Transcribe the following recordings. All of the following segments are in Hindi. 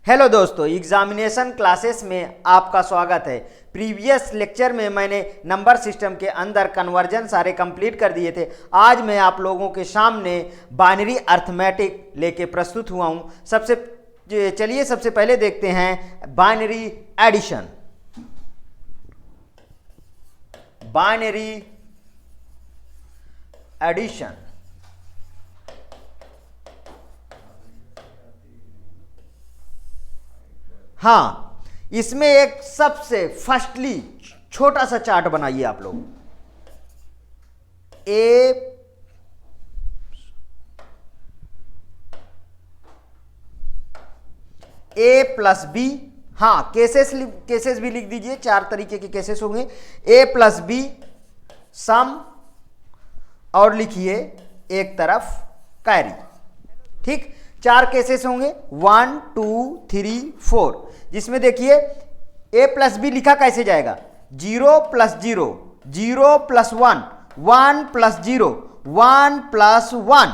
हेलो दोस्तों, एग्जामिनेशन क्लासेस में आपका स्वागत है। प्रीवियस लेक्चर में मैंने नंबर सिस्टम के अंदर कन्वर्जन सारे कंप्लीट कर दिए थे। आज मैं आप लोगों के सामने बाइनरी अर्थमेटिक लेके प्रस्तुत हुआ हूं। सबसे पहले देखते हैं बाइनरी एडिशन। बाइनरी एडिशन हाँ, इसमें एक सबसे फर्स्टली छोटा सा चार्ट बनाइए आप लोग। ए प्लस बी, हाँ केसेस भी लिख दीजिए। 4 तरीके के केसेस होंगे। ए प्लस बी सम, और लिखिए एक तरफ कैरी। ठीक, 4 केसेस होंगे, 1 2 3 4, जिसमें देखिए a प्लस बी लिखा कैसे जाएगा? 0 प्लस 0, 0 प्लस 1, 1 प्लस 0, 1 प्लस 1।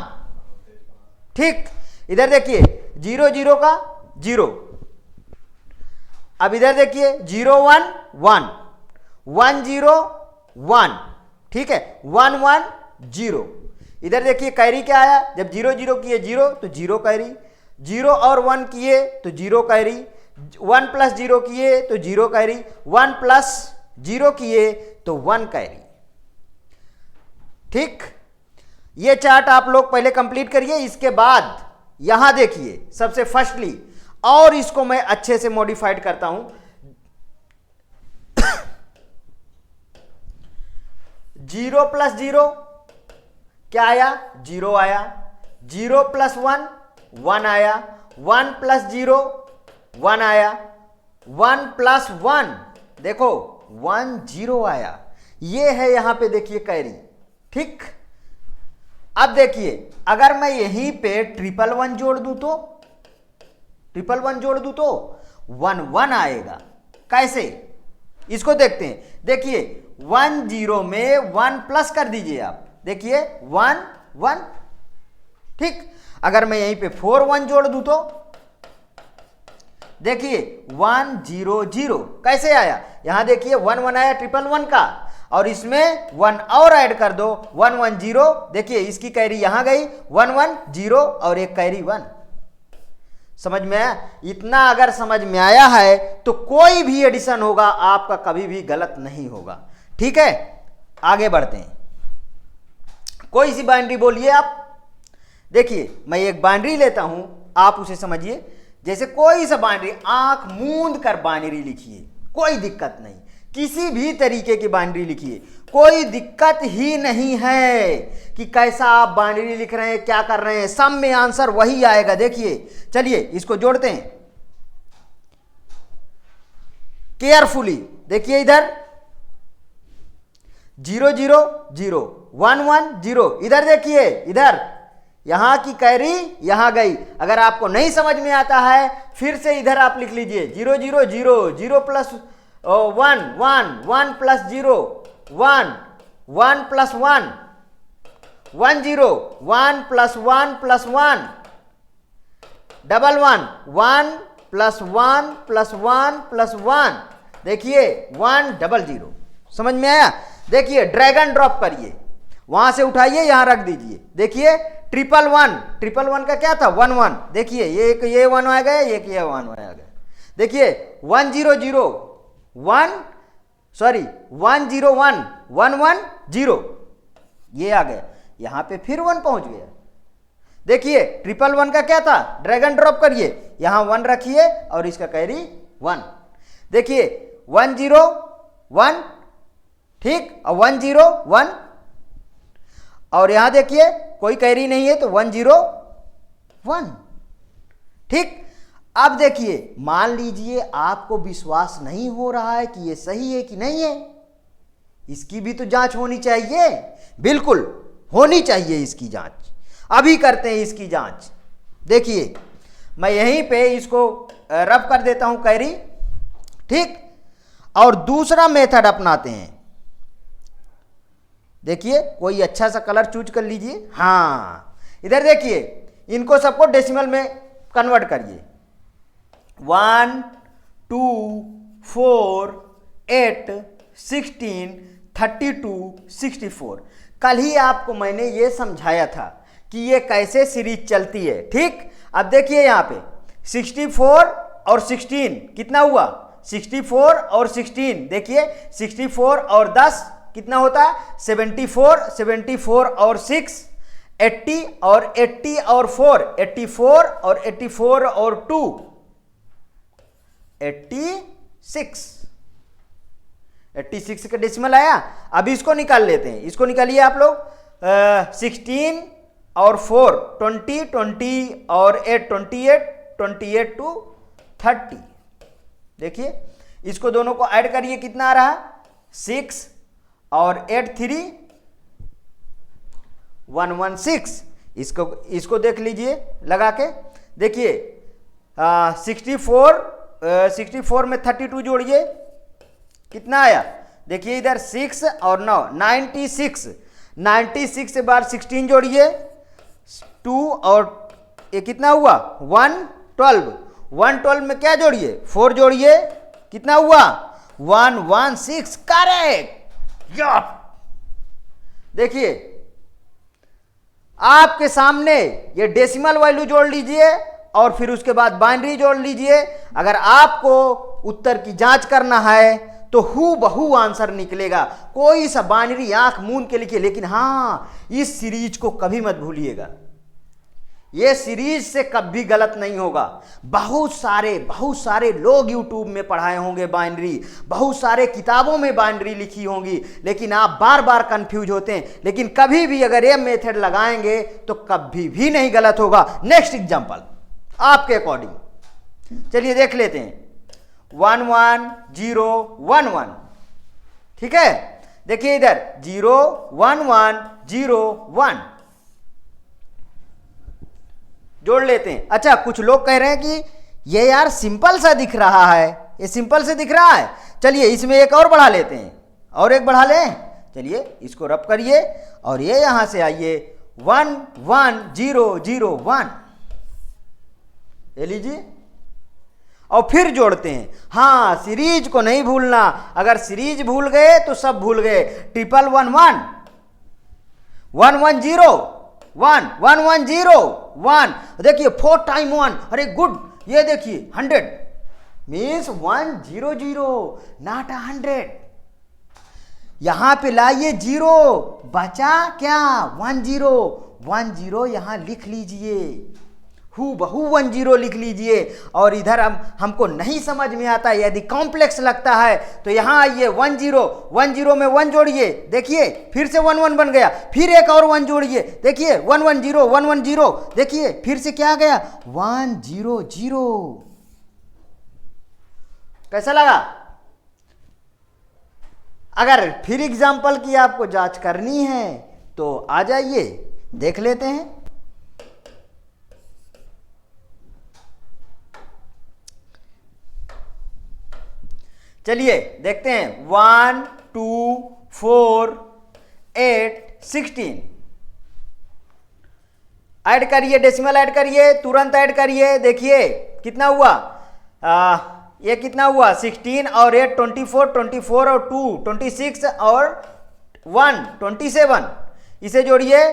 ठीक, इधर देखिए 0 0 का 0। अब इधर देखिए 0 1 1, 1 0 1। ठीक है, 1 1 0। इधर देखिए कैरी क्या आया? जब 0 0 किए 0 तो 0 कैरी, 0 और 1 किए तो 0 कैरी, 1 प्लस 0 किए तो 0 कैरी, 1 प्लस 0 किए तो 1 कैरी। ठीक, ये चार्ट आप लोग पहले कंप्लीट करिए। इसके बाद यहां देखिए सबसे फर्स्टली, और इसको मैं अच्छे से मॉडिफाइड करता हूं। 0 प्लस 0 क्या आया? 0 आया। 0 प्लस 1 1 आया। 1 प्लस 0 1 आया। 1 प्लस 1 देखो 1 0 आया। ये है यहां पे देखिए कैरी। ठीक, अब देखिए अगर मैं यहीं पे 1 1 जोड़ दूं तो 1 जोड़ दूं तो 1 1 आएगा। कैसे? इसको देखते हैं। देखिए 1 0 में 1 प्लस कर दीजिए आप। देखिए 1 1। ठीक, अगर मैं यहीं पे 4 1 जोड़ दूं तो देखिए 1 0 0 कैसे आया? यहां देखिए 1 1 आया 1 1 का, और इसमें 1 और ऐड कर दो 1 1 0। देखिए इसकी कैरी यहां गई 1 1 0 और एक कैरी 1। समझ में आया? इतना अगर समझ में आया है तो कोई भी एडिशन होगा आपका कभी भी गलत नहीं होगा। ठीक है, आगे बढ़ते हैं। कोई सी बाइनरी बोलिए आप। देखिए मैं एक बाइनरी लेता हूं, आप उसे समझिए। जैसे कोई सा बाइनरी, आंख मूंद कर बाइनरी लिखिए, कोई दिक्कत नहीं। किसी भी तरीके की बाइनरी लिखिए, कोई दिक्कत ही नहीं है कि कैसा आप बाइनरी लिख रहे हैं, क्या कर रहे हैं। सब में आंसर वही आएगा। देखिए चलिए इसको जोड़ते हैं केयरफुली। देखिए इधर 0 0 0, 1 1 0। इधर देखिए, इधर यहां की कैरी यहां गई। अगर आपको नहीं समझ में आता है फिर से इधर आप लिख लीजिए 0 0 0, 0 plus 1 1, 1 plus 0 1, 1 plus 1 1 0, 1 plus 1 plus 1 double 1, 1 plus 1 plus 1 plus 1। देखिए 1 डबल 0। समझ में आया? देखिए ड्रैगन ड्रॉप करिए, वहां से उठाइए यहां रख दीजिए। देखिए 1 1 का क्या था? 1 1। देखिए ये 1 आ गया, एक ये 1 आ गया। देखिए 1 0 0 1 1 0 1 1 1 0, ये आ गया। यहां पे फिर 1 पहुंच गया। देखिए 1 1 का क्या था? ड्रैगन ड्रॉप करिए, यहां 1 रखिए और इसका कैरी 1। देखिए 1 0 1, ठीक, और 1 0 1, और यहां देखिए कोई कैरी नहीं है तो 1 0 1। ठीक, अब देखिए मान लीजिए आपको विश्वास नहीं हो रहा है कि ये सही है कि नहीं है। इसकी भी तो जांच होनी चाहिए। बिल्कुल होनी चाहिए इसकी जांच। अभी करते हैं इसकी जांच। देखिए मैं यहीं पे इसको रब कर देता हूं कैरी। ठीक, और दूसरा मेथड अपनाते हैं। देखिए कोई अच्छा सा कलर चूज कर लीजिए। हाँ, इधर देखिए इनको सबको डेसिमल में कन्वर्ट करिए। 1 2 4 8 16 32 64। कल ही आपको मैंने ये समझाया था कि ये कैसे सीरीज चलती है, ठीक। अब देखिए यहाँ पे 64 और 16 कितना हुआ, 64 और 16, देखिए 64 और 10 कितना होता है, 74, 74 और 6 80 और 80 और 4 84 और 84 और 2 86, 86 का डेसिमल आया। अब इसको निकाल लेते हैं, इसको निकालिए आप लोग। 16 और 4 20, 20 और 8 28, 28 टू 30। देखिए इसको दोनों को ऐड करिए, कितना आ रहा, 6 और 8 3 116। इसको देख लीजिए लगा के, देखिए 64 में 32 जोड़िए, कितना आया, देखिए इधर 6 और 9 96, 96 से बार 16 जोड़िए 2 और ये कितना हुआ 112, 112 में क्या जोड़िए 4 जोड़िए, कितना हुआ 116, करेक्ट। देखिए आपके सामने ये डेसिमल वैल्यू जोड़ लीजिए और फिर उसके बाद बाइनरी जोड़ लीजिए। अगर आपको उत्तर की जांच करना है तो हु बहू आंसर निकलेगा, कोई सा बाइनरी आंख मूंद के लिखिए। लेकिन हाँ, इस सीरीज को कभी मत भूलिएगा, ये सीरीज से कभी गलत नहीं होगा। बहुत सारे लोग यूट्यूब में पढ़ाए होंगे बाइनरी, बहुत सारे किताबों में बाइनरी लिखी होंगी, लेकिन आप बार बार कंफ्यूज होते हैं। लेकिन कभी भी अगर ये मेथड लगाएंगे तो कभी भी नहीं गलत होगा। नेक्स्ट एग्जांपल आपके अकॉर्डिंग चलिए देख लेते हैं। 1 1 0 1 1, ठीक है। देखिए इधर 0 1 1 0 1 जोड़ लेते हैं। अच्छा, कुछ लोग कह रहे हैं कि ये यार सिंपल सा दिख रहा है, ये सिंपल से दिख रहा है। चलिए इसमें एक और बढ़ा लेते हैं, और एक बढ़ा लें। चलिए इसको रब करिए और ये यहां से आइए 1 1 0 0 1, ये लीजिए और फिर जोड़ते हैं। हाँ, सीरीज को नहीं भूलना, अगर सीरीज भूल गए तो सब भूल गए। 1 1 1 1 1 0 1 1 1 0 1, देखिए 4 टाइम 1, अरे गुड। ये देखिए 100 मीन्स 1 0 0 नॉट 100। यहां पे लाइए 0, बचा क्या 1 0 1 0 यहां लिख लीजिए, हु बहू 1 0 लिख लीजिए। और इधर हमको नहीं समझ में आता, यदि कॉम्प्लेक्स लगता है तो यहां आइए 1 0 में 1 जोड़िए, देखिए फिर से 1 1 बन गया, फिर एक और 1 जोड़िए, देखिए 1 1 0 1 1 0, देखिए फिर से क्या आ गया 1 0 0। कैसा लगा? अगर फिर एग्जाम्पल की आपको जांच करनी है तो आ जाइए, देख लेते हैं। चलिए देखते हैं 1 2 4 8 16, ऐड करिए, डेसिमल ऐड करिए, तुरंत ऐड करिए। देखिए कितना हुआ, ये कितना हुआ 16 और 8 24, 24 और 2 26 और 1 27। इसे जोड़िए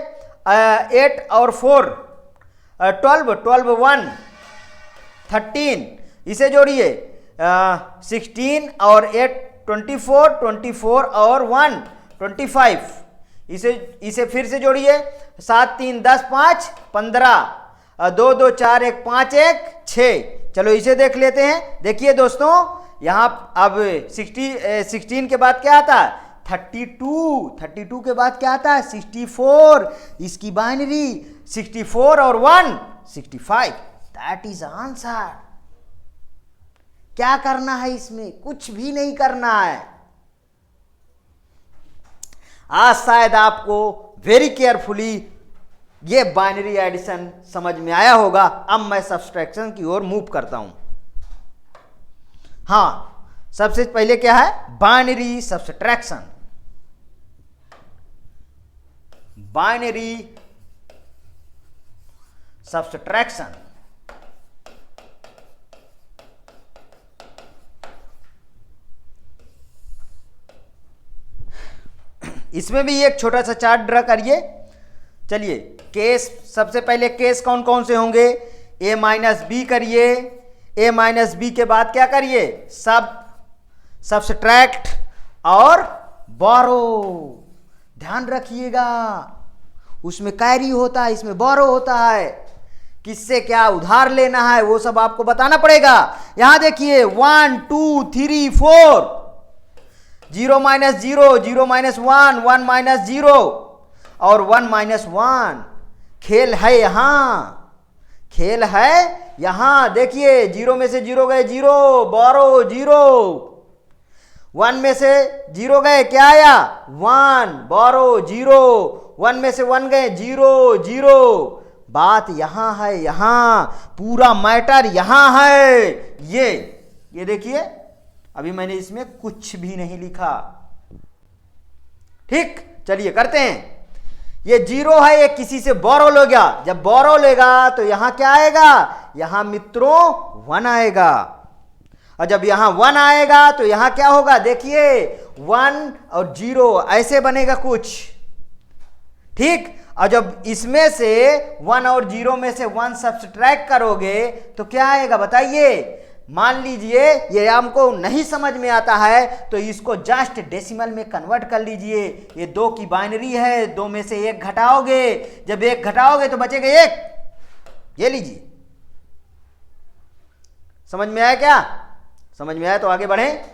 8 और 4 12 12 1 13। इसे जोड़िए 16 और 8 24 24 और 1 25। इसे फिर से जोड़िए 7 3 10 5 15 2 2 4 1 5 1 6। चलो इसे देख लेते हैं। देखिए दोस्तों, यहां अब 16 के बाद क्या आता है 32 के बाद क्या आता है 64। इसकी बाइनरी 64 और 1 65। That is answer. क्या करना है इसमें? कुछ भी नहीं करना है। आज शायद आपको वेरी केयरफुली ये बाइनरी एडिशन समझ में आया होगा। अब मैं सब्सट्रैक्शन की ओर मूव करता हूं। हां, सबसे पहले क्या है बाइनरी सब्सट्रैक्शन। बाइनरी सब्सट्रैक्शन इसमें भी एक छोटा सा चार्ट ड्रा करिए। चलिए केस, सबसे पहले केस कौन कौन से होंगे, a माइनस बी करिए, a माइनस बी के बाद क्या करिए, सब्सट्रैक्ट और बोरो। ध्यान रखिएगा, उसमें कैरी होता है, इसमें बोरो होता है। किससे क्या उधार लेना है वो सब आपको बताना पड़ेगा। यहां देखिए 1 2 3 4, 0 माइनस 0, 0 माइनस 1, 1 माइनस 0 और 1 माइनस 1। खेल है यहां, खेल है यहां। देखिए 0 में से 0 गए 0, बोरो 0, 1 में से 0 गए क्या आया 1, बोरो 0, 1 में से 1 गए 0 0। बात यहां है, यहां पूरा मैटर यहां है। ये देखिए, अभी मैंने इसमें कुछ भी नहीं लिखा। ठीक, चलिए करते हैं। ये 0 है, ये किसी से बोरो ले गया। जब बोरो लेगा तो यहां क्या आएगा, यहां मित्रों 1 आएगा। और जब यहां 1 आएगा तो यहां क्या होगा, देखिए 1 और 0 ऐसे बनेगा कुछ। ठीक, और जब इसमें से 1 और 0 में से 1 सब्सट्रैक्ट करोगे तो क्या आएगा बताइए। मान लीजिए ये हमको नहीं समझ में आता है तो इसको जस्ट डेसिमल में कन्वर्ट कर लीजिए। ये 2 की बाइनरी है, 2 में से 1 घटाओगे, जब 1 घटाओगे तो बचेगा 1। ये लीजिए, समझ में आया क्या, समझ में आया तो आगे बढ़ें।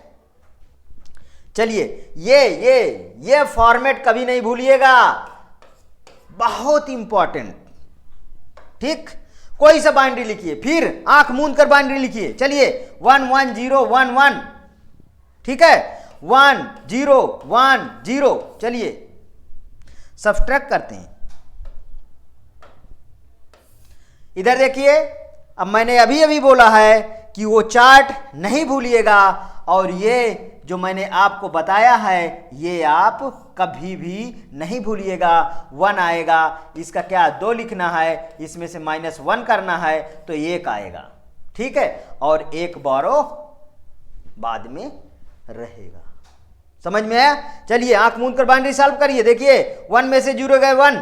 चलिए ये फॉर्मेट कभी नहीं भूलिएगा, बहुत इंपॉर्टेंट। ठीक, कोई सा बाइनरी लिखिए, फिर आंख मूंद कर बाइनरी लिखिए। चलिए 1 1 0 1 1, ठीक है, 1 0 1 0। चलिए सब्ट्रैक्ट करते हैं। इधर देखिए, अब मैंने अभी अभी बोला है कि वो चार्ट नहीं भूलिएगा, और ये जो मैंने आपको बताया है ये आप कभी भी नहीं भूलिएगा। 1 आएगा, इसका क्या 2 लिखना है, इसमें से -1 करना है तो 1 आएगा। ठीक है, और 1 बोरो बाद में रहेगा। समझ में आया। चलिए आंख मूंद कर बाइनरी सॉल्व करिए। देखिए 1 में से 0 गए 1,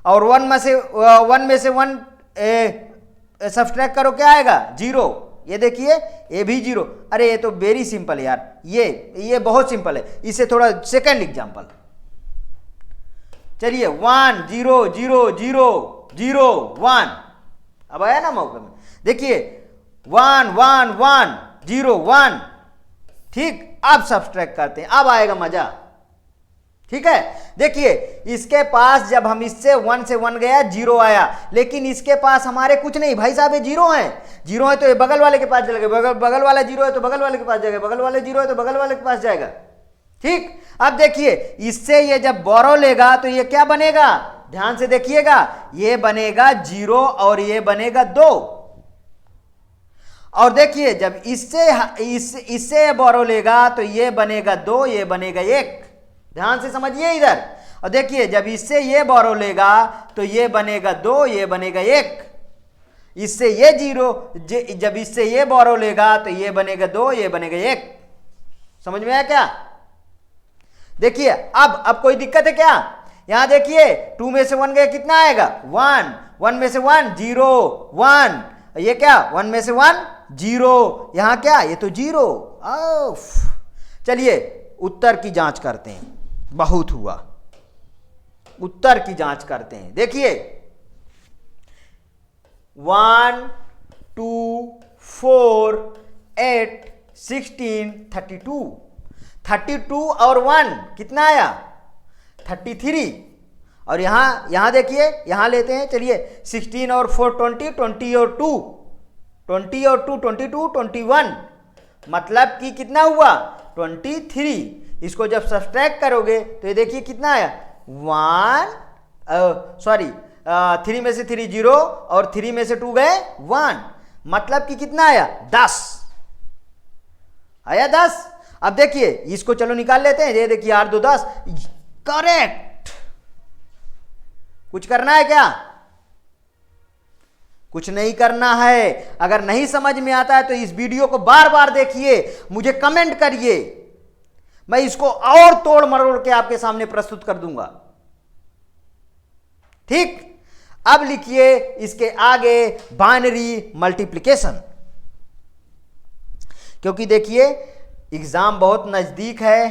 और 1 में से 1 सब्ट्रैक्ट करो क्या आएगा 0। ये देखिए ये भी 0। अरे ये तो वेरी सिंपल यार, ये बहुत सिंपल है। इसे थोड़ा सेकंड एग्जांपल। चलिए 1 0 0 0 0 1, अब आया ना मौके में। देखिए 1 1 1 0 1। ठीक, अब सब्ट्रैक्ट करते हैं, अब आएगा मजा। ठीक है, देखिए इसके पास जब हम इससे 1 से 1 गया 0 आया, लेकिन इसके पास हमारे कुछ नहीं भाई साहब, ये 0 है। 0 है तो ये बगल वाले के पास चलेगा, बगल वाला 0 है तो बगल वाले के पास जाएगा, बगल वाले 0 है तो बगल वाले के पास जाएगा। ठीक, अब देखिए इससे ये जब बोरो लेगा तो ये क्या बनेगा, ध्यान से देखिएगा, ये बनेगा 0 और ये बनेगा 2। और देखिए जब इससे बोरो लेगा तो ये बनेगा 2, ये बनेगा 1। ध्यान से समझिए इधर। और देखिए जब इससे ये बोरो लेगा तो ये बनेगा 2, ये बनेगा 1। इससे ये 0, जब इससे ये बोरो लेगा तो ये बनेगा 2, ये बनेगा 1। समझ में आया क्या। देखिए अब कोई दिक्कत है क्या। यहां देखिए 2 में से 1 गया कितना आएगा 1, 1 में से 1 0 1, ये क्या 1 में से 1 0, यहां क्या ये तो 0। चलिए उत्तर की जांच करते हैं, बहुत हुआ, उत्तर की जांच करते हैं। देखिए 1 2 4 8 16 32, 32 और 1 कितना आया 33। और यहां देखिए, यहां लेते हैं। चलिए 16 और 4 20, 20 और 2 20 और 2 22 21, मतलब कि कितना हुआ 23। इसको जब सब्ट्रैक्ट करोगे तो ये देखिए कितना आया 3 में से 3 0 और 3 में से 2 गए 1, मतलब कि कितना आया 10 आया 10। अब देखिए इसको चलो निकाल लेते हैं। ये देखिए 8 2 10, करेक्ट। कुछ करना है क्या, कुछ नहीं करना है। अगर नहीं समझ में आता है तो इस वीडियो को बार बार देखिए, मुझे कमेंट करिए, मैं इसको और तोड़ मरोड़ के आपके सामने प्रस्तुत कर दूंगा। ठीक, अब लिखिए इसके आगे बाइनरी मल्टीप्लिकेशन, क्योंकि देखिए एग्जाम बहुत नजदीक है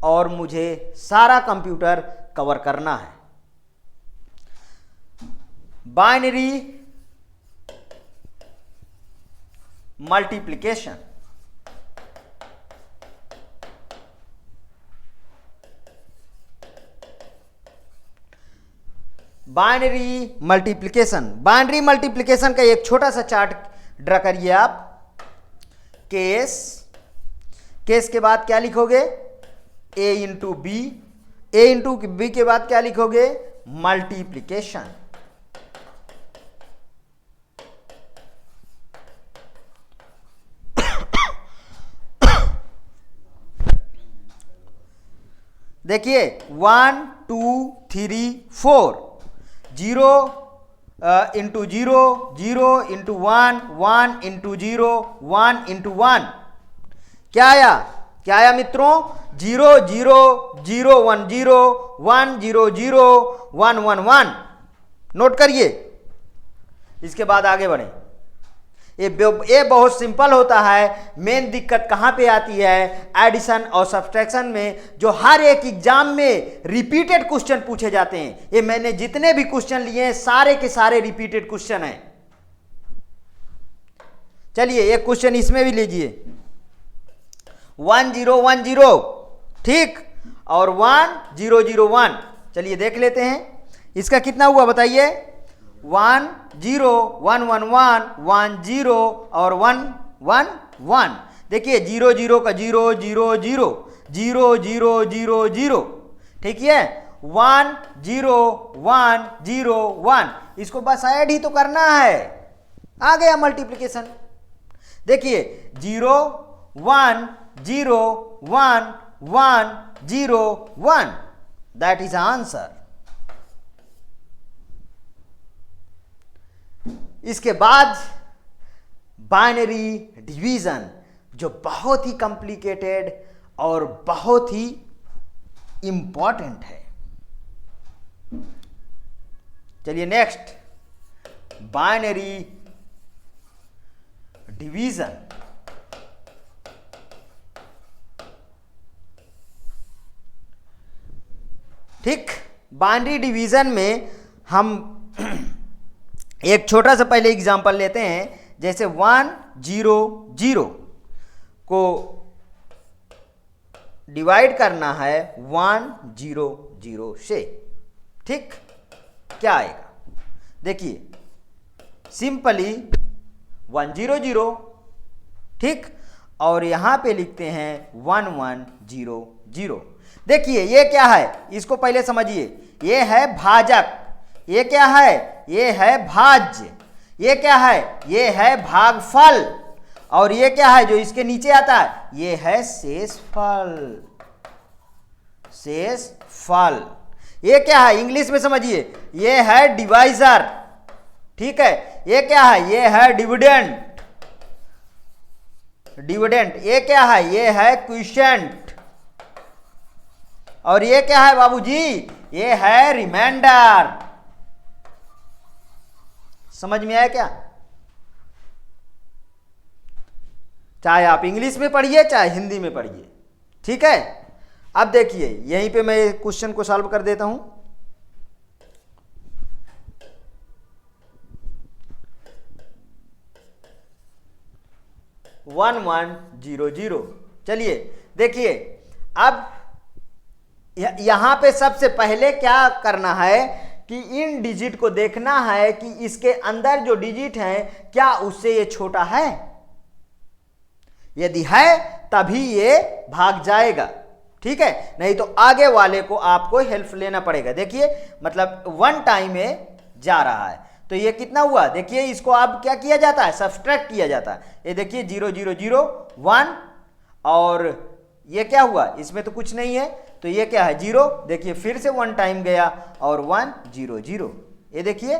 और मुझे सारा कंप्यूटर कवर करना है। Binary multiplication, binary multiplication, binary multiplication का एक छोटा सा चार्ट ड्रा करिए आप। केस, केस के बाद क्या लिखोगे? ए इंटू बी, ए इंटू बी के बाद क्या लिखोगे? मल्टीप्लिकेशन। देखिए 1 2 3 4, 0 इंटू 0, 0 इंटू 1, 1 इंटू 0, 1 इंटू 1, क्या आया? क्या आया मित्रों? 0 0 0 1 0 1 0 0 1 1 1। नोट करिए, इसके बाद आगे बढ़े। ये बहुत सिंपल होता है। मेन दिक्कत कहां पे आती है? एडिशन और सब्सट्रैक्शन में, जो हर एक एग्जाम में रिपीटेड क्वेश्चन पूछे जाते हैं। ये मैंने जितने भी क्वेश्चन लिए हैं सारे के सारे रिपीटेड क्वेश्चन हैं। चलिए एक क्वेश्चन इसमें भी लीजिए, 1 0 1 0, ठीक, और 1 0 0 1। चलिए देख लेते हैं इसका कितना हुआ, बताइए। 1 0 1 1 1 1 0 और 1 1 1। देखिए 0 0 का 0 0 0 0 0 0 0, ठीक है। 1 0 1 0 1, इसको बस ऐड ही तो करना है, आ गया मल्टीप्लिकेशन। देखिए 0 1 0 1 1 0 1, दैट इज आंसर। इसके बाद बाइनरी डिवीजन, जो बहुत ही कॉम्प्लिकेटेड और बहुत ही इंपॉर्टेंट है। चलिए नेक्स्ट, बाइनरी डिवीजन। ठीक, बाइनरी डिवीजन में हम एक छोटा सा पहले एग्जांपल लेते हैं। जैसे 1 0 0 को डिवाइड करना है 1 0 0 से, ठीक, क्या आएगा? देखिए सिंपली 1 0 0, ठीक, और यहां पे लिखते हैं 1 1 0 0। देखिए ये क्या है, इसको पहले समझिए। ये है भाजक, ये क्या है? ये है भाज्य, ये क्या है? ये है भागफल, और ये क्या है जो इसके नीचे आता है? ये है शेषफल, शेषफल। ये क्या है? इंग्लिश में समझिए, ये है डिवाइजर, ठीक है। ये क्या है? ये है डिविडेंड, डिविडेंड। ये क्या है? ये है क्विशेंट, और ये क्या है बाबूजी? ये है रिमाइंडर। समझ में आया क्या? चाहे आप इंग्लिश में पढ़िए चाहे हिंदी में पढ़िए, ठीक है। अब देखिए यहीं पे मैं क्वेश्चन को सॉल्व कर देता हूं। वन 1 0 0। चलिए देखिए, अब यहां पे सबसे पहले क्या करना है कि इन डिजिट को देखना है कि इसके अंदर जो डिजिट है क्या उससे ये छोटा है। यदि है तभी ये भाग जाएगा, ठीक है, नहीं तो आगे वाले को आपको हेल्प लेना पड़ेगा। देखिए मतलब 1 टाइम में जा रहा है, तो ये कितना हुआ? देखिए इसको अब क्या किया जाता है? सब्सट्रैक्ट किया जाता है। ये देखिए 0 0 0 1, और ये क्या हुआ? इसमें तो कुछ नहीं है, तो ये क्या है? 0। देखिए फिर से 1 टाइम गया और 1 0 0। ये देखिए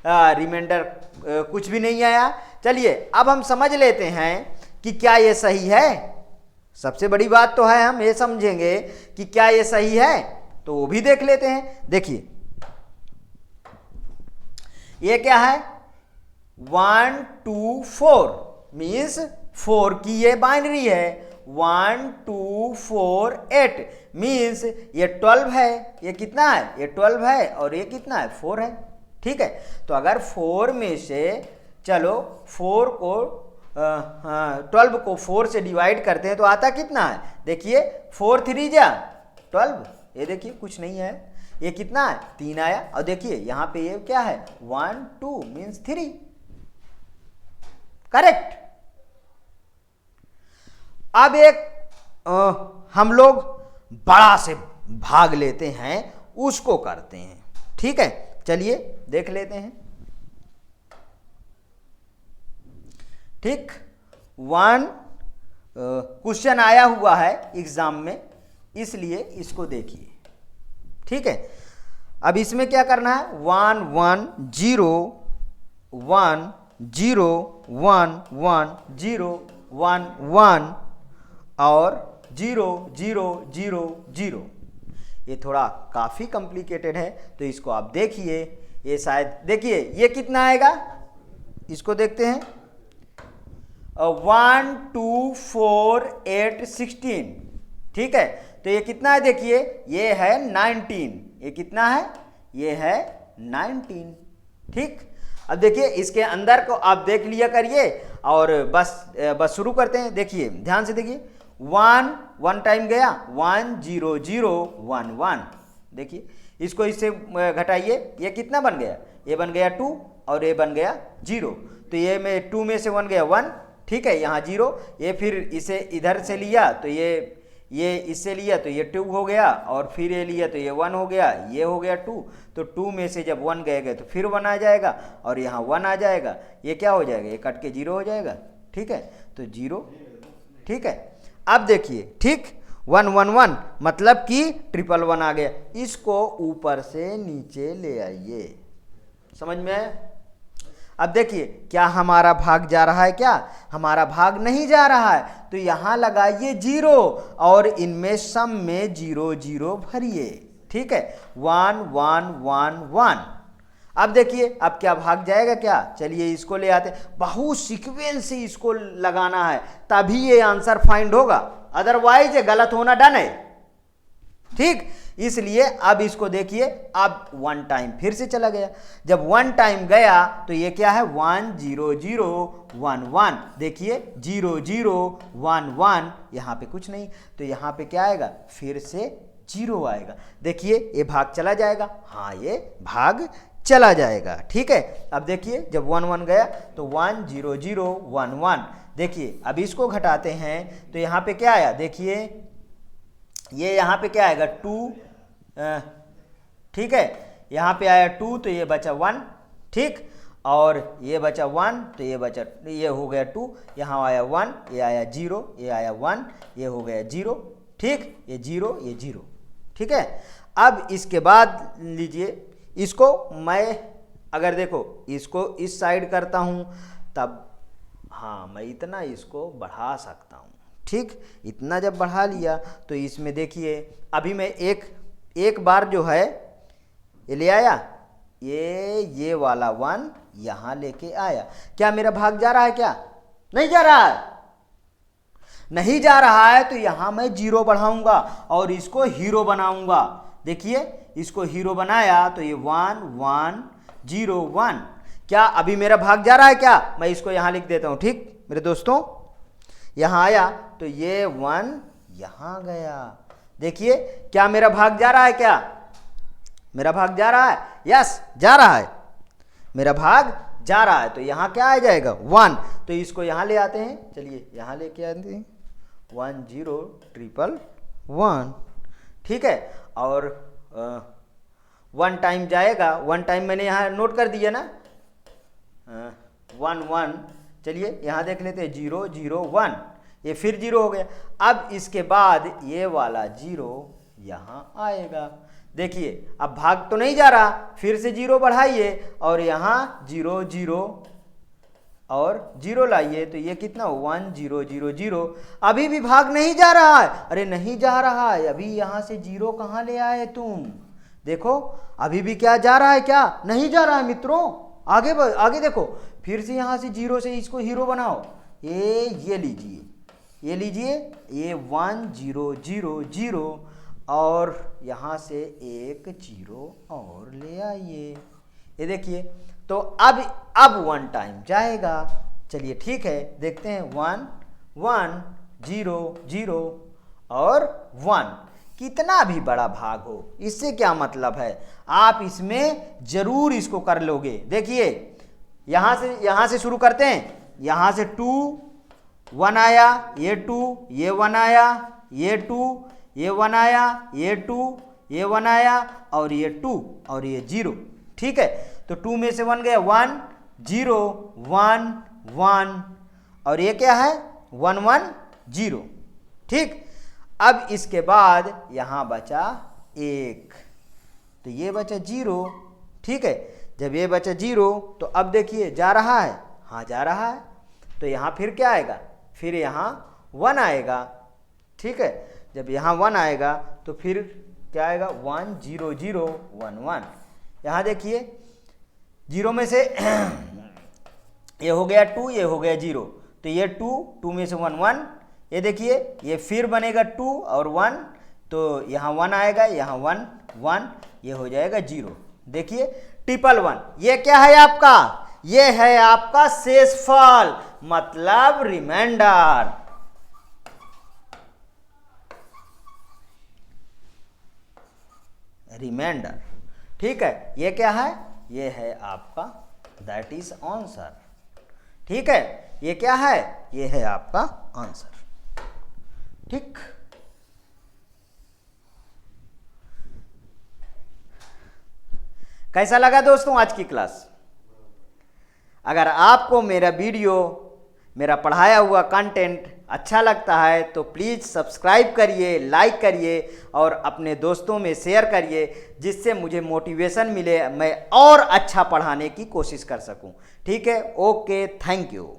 रिमाइंडर कुछ भी नहीं आया। चलिए अब हम समझ लेते हैं कि क्या ये सही है। सबसे बड़ी बात तो है हम ये समझेंगे कि क्या ये सही है, तो वो भी देख लेते हैं। देखिए ये क्या है, 1 2 4 मीन्स 4 की ये बाइनरी है। 1 2 4 8 मीन्स ये 12 है। ये कितना है, ये 12 है और ये कितना है, 4 है। ठीक है, तो अगर 4 में से चलो 4 को 12 को 4 से डिवाइड करते हैं तो आता कितना है, देखिए 4 3 जा 12, ये देखिए कुछ नहीं है, ये कितना है 3 आया। और देखिए यहाँ पे ये क्या है 1 2 मीन्स 3, करेक्ट। अब एक हम लोग बड़ा से भाग लेते हैं, उसको करते हैं। ठीक है, चलिए देख लेते हैं। ठीक, 1 क्वेश्चन आया हुआ है एग्जाम में, इसलिए इसको देखिए। ठीक है, अब इसमें क्या करना है, 1 1 0 1 0 1 1 0 1 1 और 0 0 0 0। ये थोड़ा काफ़ी कॉम्प्लिकेटेड है, तो इसको आप देखिए। ये शायद देखिए ये कितना आएगा, इसको देखते हैं। 1 2 4 8 16। ठीक है, तो ये कितना है, देखिए ये है 19। ये कितना है, ये है 19। ठीक, अब देखिए इसके अंदर को आप देख लिया करिए और बस शुरू करते हैं। देखिए ध्यान से देखिए, 1 टाइम गया, 1 0 0 1 1। देखिए इसको इससे घटाइए, ये कितना बन गया, ये बन गया 2 और ये बन गया 0। तो ये में 2 में से 1 गया 1। ठीक है, यहाँ 0, ये फिर इसे इधर से लिया तो ये इससे लिया तो ये 2 हो गया, और फिर ये लिया तो ये 1 हो गया, ये हो गया 2। तो 2 में से जब 1 गए तो फिर 1 आ जाएगा और यहाँ 1 आ जाएगा। ये क्या हो जाएगा, ये कट के 0 हो जाएगा। ठीक है, तो 0। ठीक है, अब देखिए, ठीक 1 1 1 मतलब कि 1 आ गया। इसको ऊपर से नीचे ले आइए, समझ में आया। अब देखिए क्या हमारा भाग जा रहा है, क्या हमारा भाग नहीं जा रहा है, तो यहां लगाइए 0 और इनमें सम में 0 0 भरिए। ठीक है, 1 1 1 1। अब देखिए अब क्या भाग जाएगा, क्या, चलिए इसको ले आते। बहुत सीक्वेंस से इसको लगाना है तभी ये आंसर फाइंड होगा, अदरवाइज ये गलत होना डन है। ठीक, इसलिए अब इसको देखिए, अब 1 टाइम फिर से चला गया। जब 1 टाइम गया तो ये क्या है, 1 0 0 1 1। देखिए 0 0 1 1, यहाँ पे कुछ नहीं, तो यहाँ पे क्या आएगा, फिर से 0 आएगा। देखिए ये भाग चला जाएगा, हाँ ये भाग चला जाएगा। ठीक है, अब देखिए जब 1 1 गया तो 1 0 0 1 1। देखिए अब इसको घटाते हैं तो यहाँ पे क्या आया, देखिए ये यहाँ पे क्या आएगा 2। ठीक है, यहाँ पे आया 2 तो ये बचा 1। ठीक, और ये बचा 1 तो ये बचा, ये हो गया 2, यहाँ आया 1, ये आया 0, ये आया 1, ये हो गया 0। ठीक, ये 0 ये 0। ठीक है, अब इसके बाद लीजिए इसको, मैं अगर देखो इसको इस साइड करता हूँ तब, हाँ मैं इतना इसको बढ़ा सकता हूँ। ठीक, इतना जब बढ़ा लिया तो इसमें देखिए अभी मैं एक बार जो है ये ले आया, ये वाला 1 यहाँ लेके आया। क्या मेरा भाग जा रहा है, क्या नहीं जा रहा है, नहीं जा रहा है, तो यहाँ मैं 0 बढ़ाऊंगा और इसको हीरो बनाऊंगा। देखिए इसको हीरो बनाया तो ये 1 1 0 1। क्या अभी मेरा भाग जा रहा है, क्या, मैं इसको यहाँ लिख देता हूँ। ठीक मेरे दोस्तों, यहाँ आया तो ये 1 यहाँ गया। देखिए क्या मेरा भाग जा रहा है, क्या मेरा भाग जा रहा है, यस जा रहा है, मेरा भाग जा रहा है। तो यहाँ क्या आ जाएगा 1, तो इसको यहाँ ले आते हैं। चलिए यहाँ लेके आते हैं 1 0 1 1। ठीक है, और 1 टाइम जाएगा, 1 टाइम मैंने यहाँ नोट कर दिया ना, 1 1। चलिए यहाँ देख लेते हैं 0 0 1, ये फिर 0 हो गया। अब इसके बाद ये वाला 0 यहाँ आएगा। देखिए अब भाग तो नहीं जा रहा, फिर से 0 बढ़ाइए और यहाँ 0 0 और 0 लाइए तो ये कितना 1 0 0 0। अभी भी भाग नहीं जा रहा है, अरे नहीं जा रहा है, अभी यहाँ से 0 कहाँ ले आए तुम? देखो अभी भी क्या जा रहा है, क्या नहीं जा रहा है मित्रों? आगे आगे देखो, फिर से यहाँ से 0 से इसको हीरो बनाओ। ये लीजिए, ये लीजिए, ये 1 0 0 0 और यहाँ से एक 0 और ले आइए। ये देखिए, तो अब 1 टाइम जाएगा। चलिए ठीक है, देखते हैं 1 1 0 0 और 1। कितना भी बड़ा भाग हो, इससे क्या मतलब है, आप इसमें जरूर इसको कर लोगे। देखिए यहाँ से शुरू करते हैं, यहाँ से 2 1 आया, ये 2, ये 1 आया, ये 2, ये 1 आया, ये 2, ये 1 आया और ये 2 और ये 0। ठीक है, तो 2 में से 1 गया, 1 0 1 1 और ये क्या है 1 1 0। ठीक, अब इसके बाद यहाँ बचा 1, तो ये बचा 0। ठीक है, जब ये बचा 0 तो अब देखिए जा रहा है, हाँ जा रहा है, तो यहाँ फिर क्या आएगा, फिर यहाँ 1 आएगा। ठीक है, जब यहाँ 1 आएगा तो फिर क्या आएगा 1 0 0 1 1। यहाँ देखिए 0 में से ये हो गया 2, ये हो गया 0, तो ये 2 में से 1 1। ये देखिए ये फिर बनेगा 2 और 1, तो यहाँ 1 आएगा, यहाँ 1 1, ये हो जाएगा 0। देखिए 111, ये क्या है आपका, ये है आपका शेषफल, मतलब रिमाइंडर। रिमाइंडर, ठीक है, ये क्या है, ये है आपका दैट इज आंसर। ठीक है, ये क्या है, ये है आपका आंसर। ठीक, कैसा लगा दोस्तों आज की क्लास? अगर आपको मेरा वीडियो, मेरा पढ़ाया हुआ कंटेंट अच्छा लगता है तो प्लीज़ सब्सक्राइब करिए, लाइक करिए और अपने दोस्तों में शेयर करिए, जिससे मुझे मोटिवेशन मिले, मैं और अच्छा पढ़ाने की कोशिश कर सकूं। ठीक है, ओके, थैंक यू।